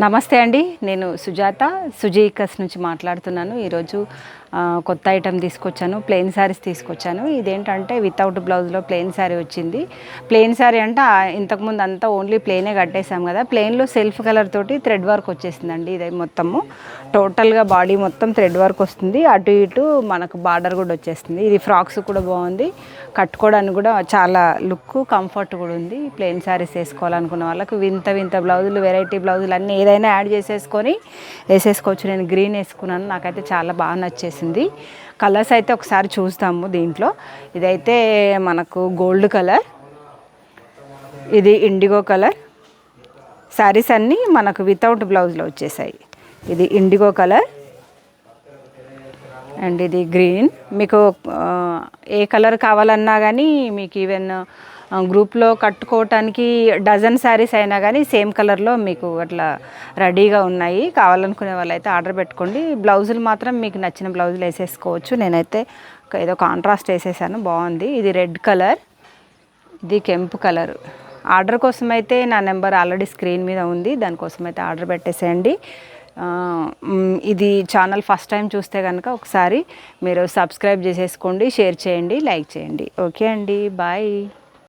నమస్తే అండి, నేను సుజాత సుజీకస్ నుంచి మాట్లాడుతున్నాను. ఈరోజు కొత్త ఐటెం తీసుకొచ్చాను, ప్లెయిన్ శారీస్ తీసుకొచ్చాను. ఇదేంటంటే వితౌట్ బ్లౌజ్లో ప్లెయిన్ శారీ వచ్చింది. ప్లెయిన్ శారీ అంటే ఇంతకుముందు అంతా ఓన్లీ ప్లెయినే కట్టేసాం కదా, ప్లెయిన్లో సెల్ఫ్ కలర్ తోటి థ్రెడ్ వర్క్ వచ్చేసిందండి. ఇది మొత్తము టోటల్గా బాడీ మొత్తం థ్రెడ్ వర్క్ వస్తుంది, అటు ఇటు మనకు బార్డర్ కూడా వచ్చేస్తుంది. ఇది ఫ్రాక్స్ కూడా బాగుంది, కట్టుకోవడానికి కూడా చాలా లుక్ కంఫర్ట్ కూడా ఉంది. ప్లెయిన్ శారీస్ వేసుకోవాలనుకున్న వాళ్ళకు వింత వింత బ్లౌజులు, వెరైటీ బ్లౌజులు అన్నీ ఏదైనా యాడ్ చేసేసుకొని వేసేసుకోవచ్చు. నేను గ్రీన్ వేసుకున్నాను, నాకైతే చాలా బాగా నచ్చేసింది. కలర్స్ అయితే ఒకసారి చూస్తాము దీంట్లో. ఇదైతే మనకు గోల్డ్ కలర్, ఇది ఇండిగో కలర్. శారీస్ అన్నీ మనకు వితౌట్ బ్లౌజ్లో వచ్చేసాయి. ఇది ఇండిగో కలర్ అండ్ ఇది గ్రీన్. మీకు ఏ కలర్ కావాలన్నా కానీ మీకు ఈవెన్ గ్రూప్లో కట్టుకోవటానికి డజన్ శారీస్ అయినా కానీ సేమ్ కలర్లో మీకు అట్లా రెడీగా ఉన్నాయి. కావాలనుకునే వాళ్ళు అయితే ఆర్డర్ పెట్టుకోండి. బ్లౌజులు మాత్రం మీకు నచ్చిన బ్లౌజులు వేసేసుకోవచ్చు. నేనైతే ఏదో కాంట్రాస్ట్ వేసేసాను, బాగుంది. ఇది రెడ్ కలర్, ఇది కెంపు కలర్. ఆర్డర్ కోసం అయితే నా నెంబర్ ఆల్రెడీ స్క్రీన్ మీద ఉంది, దానికోసం అయితే ఆర్డర్ పెట్టేసేయండి. ఇది ఛానల్ ఫస్ట్ టైం చూస్తే కనుక ఒకసారి మీరు సబ్స్క్రైబ్ చేసేసుకోండి, షేర్ చేయండి, లైక్ చేయండి. ఓకే అండి, బాయ్.